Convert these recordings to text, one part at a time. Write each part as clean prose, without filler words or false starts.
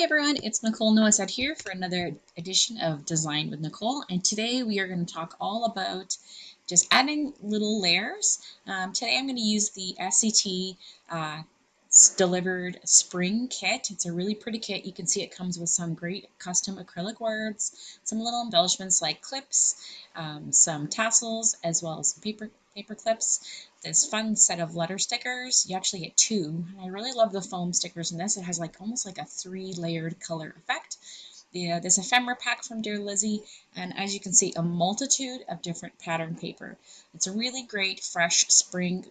Hi everyone, it's Nicole Nowosad here for another edition of Design with Nicole, and today we are going to talk all about just adding little layers. Today I'm going to use the SCT delivered spring kit. It's a really pretty kit. You can see it comes with some great custom acrylic words, some little embellishments like clips, some tassels, as well as some paper clips. This fun set of letter stickers. You actually get two. I really love the foam stickers in this. It has almost like a 3-layered color effect. This ephemera pack from Dear Lizzie, and as you can see, a multitude of different pattern paper. It's a really great fresh spring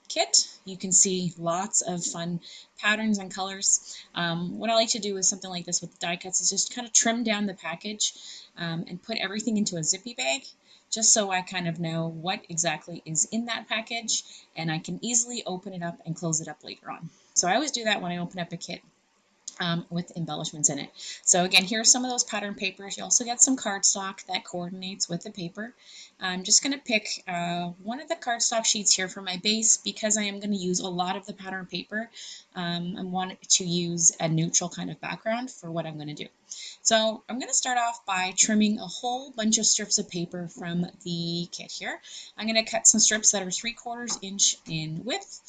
kit. You can see lots of fun patterns and colors. What I like to do with something like this with die cuts is just kind of trim down the package and put everything into a zippy bag, just so I kind of know what exactly is in that package and I can easily open it up and close it up later on. So I always do that when I open up a kit with embellishments in it. So again, here's some of those pattern papers. You also get some cardstock that coordinates with the paper. I'm just going to pick one of the cardstock sheets here for my base because I am going to use a lot of the pattern paper. I want to use a neutral kind of background for what I'm going to do. So I'm going to start off by trimming a whole bunch of strips of paper from the kit here. I'm going to cut some strips that are 3/4 inch in width,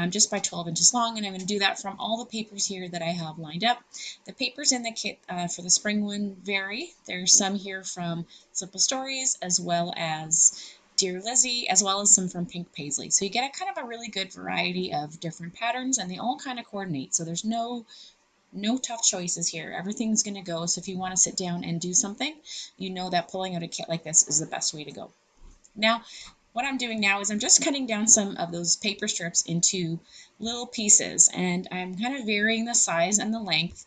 just by 12 inches long, and I'm going to do that from all the papers here that I have lined up. The papers in the kit for the spring one vary. There's some here from Simple Stories, as well as Dear Lizzie, as well as some from Pink Paisley. So you get a kind of a really good variety of different patterns, and they all kind of coordinate. So there's no tough choices here. Everything's going to go. So if you want to sit down and do something, you know that pulling out a kit like this is the best way to go. Now, what I'm doing now is I'm just cutting down some of those paper strips into little pieces, and I'm kind of varying the size and the length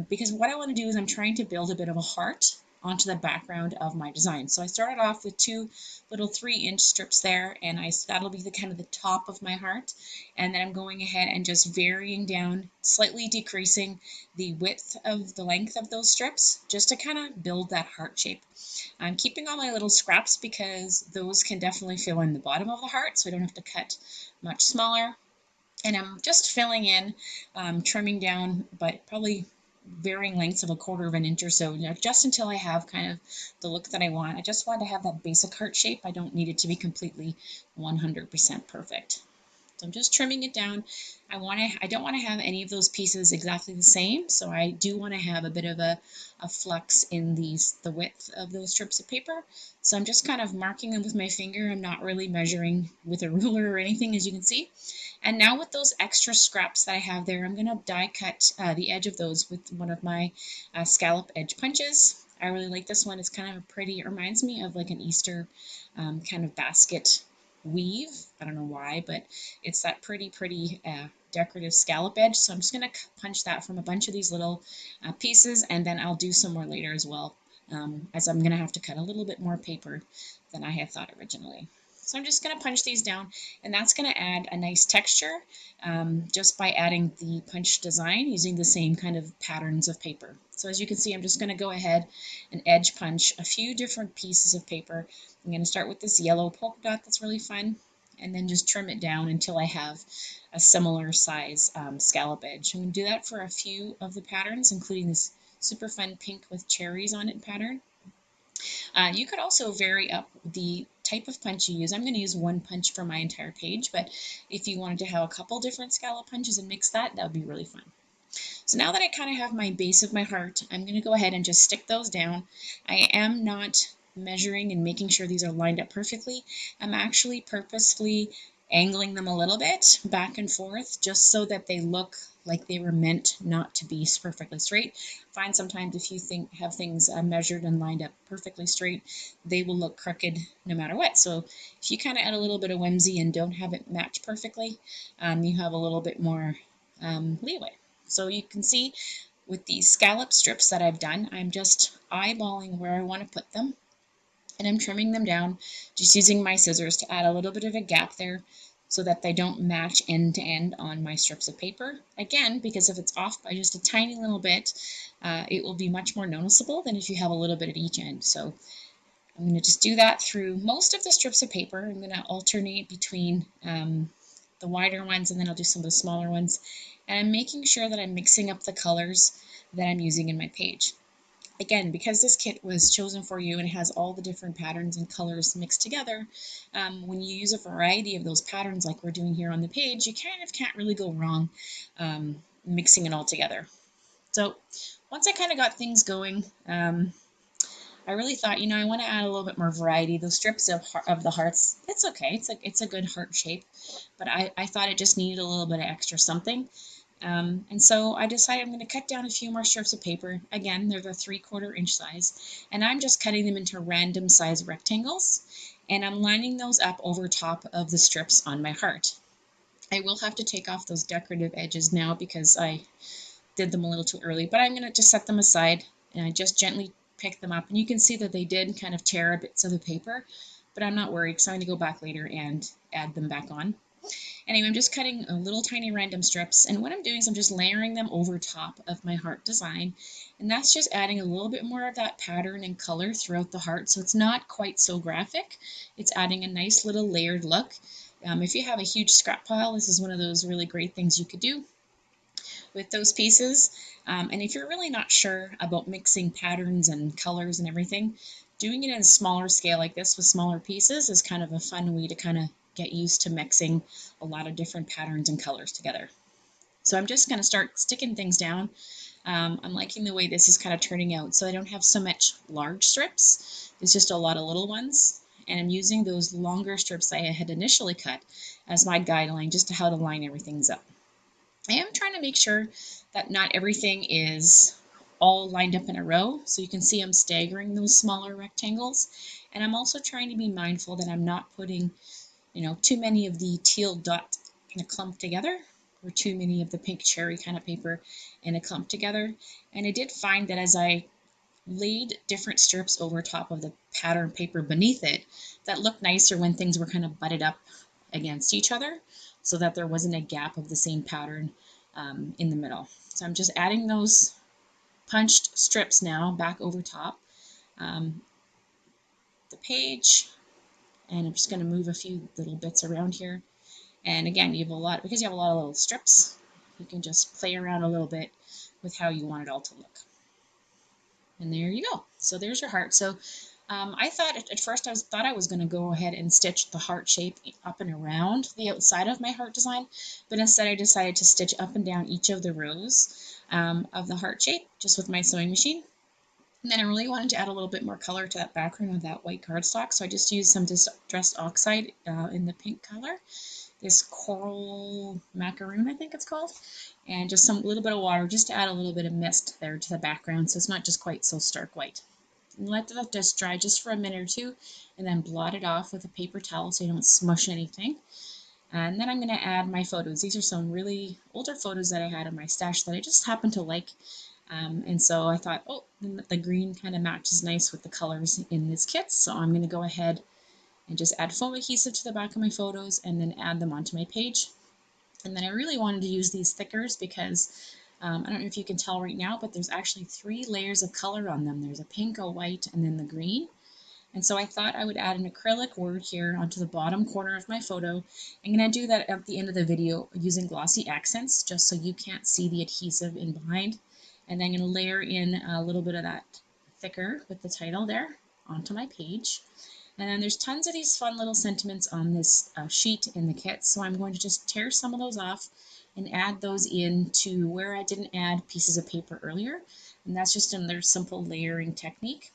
because what I want to do is I'm trying to build a bit of a heart onto the background of my design. So I started off with two little 3-inch strips there, and that'll be the kind of the top of my heart, and then I'm going ahead and just varying down, slightly decreasing the width of the length of those strips just to kind of build that heart shape. I'm keeping all my little scraps because those can definitely fill in the bottom of the heart, so I don't have to cut much smaller. And I'm just filling in, trimming down, but probably varying lengths of 1/4 inch or so, just until I have kind of the look that I want. I just want to have that basic heart shape. I don't need it to be completely 100% perfect. So I'm just trimming it down. I don't want to have any of those pieces exactly the same, so I do want to have a bit of a flux in the width of those strips of paper. So I'm just kind of marking them with my finger. I'm not really measuring with a ruler or anything, as you can see. And now with those extra scraps that I have there, I'm going to die cut the edge of those with one of my scallop edge punches. I really like this one. It's kind of pretty. It reminds me of like an Easter kind of basket weave. I don't know why, but it's that pretty decorative scallop edge. So I'm just going to punch that from a bunch of these little pieces, and then I'll do some more later as well, as I'm going to have to cut a little bit more paper than I had thought originally. So I'm just going to punch these down, and that's going to add a nice texture just by adding the punch design using the same kind of patterns of paper. So as you can see, I'm just going to go ahead and edge punch a few different pieces of paper. I'm going to start with this yellow polka dot that's really fun, and then just trim it down until I have a similar size scallop edge. I'm going to do that for a few of the patterns, including this super fun pink with cherries on it pattern. You could also vary up the type of punch you use. I'm going to use one punch for my entire page, but if you wanted to have a couple different scallop punches and mix that would be really fun. So now that I kind of have my base of my heart, I'm going to go ahead and just stick those down. I am not measuring and making sure these are lined up perfectly. I'm actually purposefully angling them a little bit back and forth just so that they look like they were meant not to be perfectly straight. I find sometimes if you have things measured and lined up perfectly straight, they will look crooked no matter what. So if you kind of add a little bit of whimsy and don't have it match perfectly, you have a little bit more leeway. So you can see with these scallop strips that I've done, I'm just eyeballing where I want to put them, and I'm trimming them down, just using my scissors to add a little bit of a gap there so that they don't match end to end on my strips of paper. Again, because if it's off by just a tiny little bit, it will be much more noticeable than if you have a little bit at each end. So I'm going to just do that through most of the strips of paper. I'm going to alternate between the wider ones, and then I'll do some of the smaller ones. And I'm making sure that I'm mixing up the colors that I'm using in my page. Again, because this kit was chosen for you and it has all the different patterns and colors mixed together, when you use a variety of those patterns like we're doing here on the page, you kind of can't really go wrong mixing it all together. So once I kind of got things going, I really thought, I want to add a little bit more variety. Those strips of the hearts, it's okay. It's a good heart shape, but I thought it just needed a little bit of extra something. And so I decided I'm going to cut down a few more strips of paper. Again, they're the 3/4 inch size, and I'm just cutting them into random size rectangles, and I'm lining those up over top of the strips on my heart. I will have to take off those decorative edges now because I did them a little too early, but I'm going to just set them aside and I just gently pick them up. And you can see that they did kind of tear bits of the paper, but I'm not worried because I'm going to go back later and add them back on. Anyway, I'm just cutting little tiny random strips, and what I'm doing is I'm just layering them over top of my heart design, and that's just adding a little bit more of that pattern and color throughout the heart, so it's not quite so graphic. It's adding a nice little layered look. If you have a huge scrap pile, this is one of those really great things you could do with those pieces. And if you're really not sure about mixing patterns and colors and everything, doing it in a smaller scale like this with smaller pieces is kind of a fun way to kind of get used to mixing a lot of different patterns and colors together. So I'm just going to start sticking things down. I'm liking the way this is kind of turning out, so I don't have so much large strips. It's just a lot of little ones. And I'm using those longer strips I had initially cut as my guideline just to how to line everything up. I am trying to make sure that not everything is all lined up in a row. So you can see I'm staggering those smaller rectangles. And I'm also trying to be mindful that I'm not putting, too many of the teal dot kind of clumped together or too many of the pink cherry kind of paper in a clump together. And I did find that as I laid different strips over top of the pattern paper beneath it, that looked nicer when things were kind of butted up against each other so that there wasn't a gap of the same pattern in the middle. So I'm just adding those punched strips now back over top the page, and I'm just going to move a few little bits around here. And again, you have a lot, because you have a lot of little strips, you can just play around a little bit with how you want it all to look. And there you go. So there's your heart. So I thought at first I was going to go ahead and stitch the heart shape up and around the outside of my heart design, but instead I decided to stitch up and down each of the rows of the heart shape just with my sewing machine. And then I really wanted to add a little bit more color to that background of that white cardstock, so I just used some distressed oxide in the pink color, this coral macaroon I think it's called, and just some little bit of water just to add a little bit of mist there to the background so it's not just quite so stark white. And let that just dry just for a minute or two, and then blot it off with a paper towel so you don't smush anything. And then I'm going to add my photos. These are some really older photos that I had in my stash that I just happened to like. And so I thought, oh, the green kind of matches nice with the colors in this kit. So I'm going to go ahead and just add foam adhesive to the back of my photos and then add them onto my page. And then I really wanted to use these thickers because I don't know if you can tell right now, but there's actually 3 layers of color on them. There's a pink, a white, and then the green. And so I thought I would add an acrylic word here onto the bottom corner of my photo. I'm going to do that at the end of the video using glossy accents just so you can't see the adhesive in behind. And then I'm going to layer in a little bit of that thicker with the title there onto my page. And then there's tons of these fun little sentiments on this sheet in the kit, so I'm going to just tear some of those off and add those in to where I didn't add pieces of paper earlier. And that's just another simple layering technique.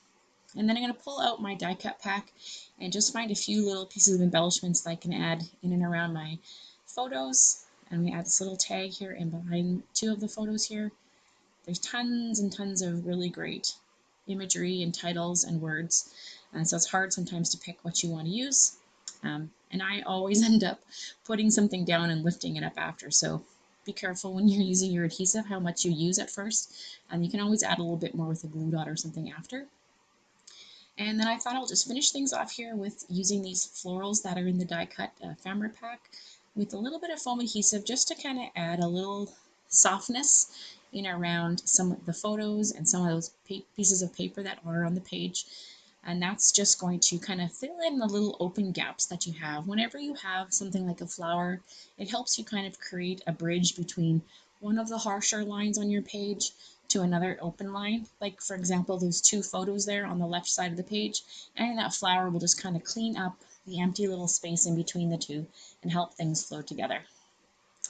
And then I'm going to pull out my die cut pack and just find a few little pieces of embellishments that I can add in and around my photos. I'm going to add this little tag here and behind 2 of the photos here. There's tons and tons of really great imagery and titles and words, and so it's hard sometimes to pick what you want to use. And I always end up putting something down and lifting it up after, so be careful when you're using your adhesive how much you use at first, and you can always add a little bit more with a glue dot or something after. And then I thought I'll just finish things off here with using these florals that are in the die cut fabric pack with a little bit of foam adhesive just to kind of add a little softness in around some of the photos and some of those pieces of paper that are on the page. And that's just going to kind of fill in the little open gaps that you have. Whenever you have something like a flower, it helps you kind of create a bridge between one of the harsher lines on your page to another open line. Like for example, those two photos there on the left side of the page, and that flower will just kind of clean up the empty little space in between the two and help things flow together.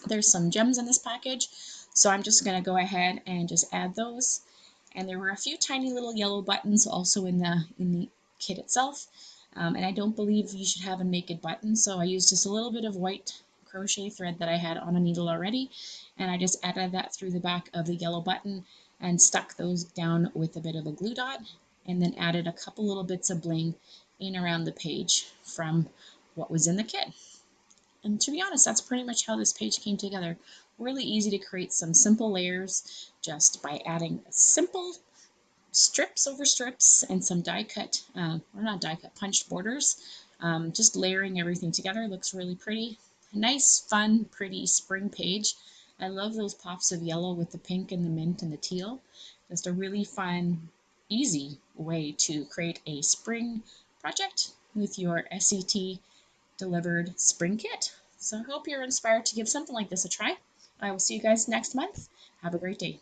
There's some gems in this package, so I'm just going to go ahead and just add those. And there were a few tiny little yellow buttons also in the kit itself. And I don't believe you should have a naked button, so I used just a little bit of white crochet thread that I had on a needle already, and I just added that through the back of the yellow button and stuck those down with a bit of a glue dot, and then added a couple little bits of bling in around the page from what was in the kit. And to be honest, that's pretty much how this page came together. Really easy to create some simple layers just by adding simple strips over strips and some die cut, or not die cut, punched borders. Just layering everything together looks really pretty. A nice, fun, pretty spring page. I love those pops of yellow with the pink and the mint and the teal. Just a really fun, easy way to create a spring project with your SCT delivered spring kit. So I hope you're inspired to give something like this a try. I will see you guys next month. Have a great day.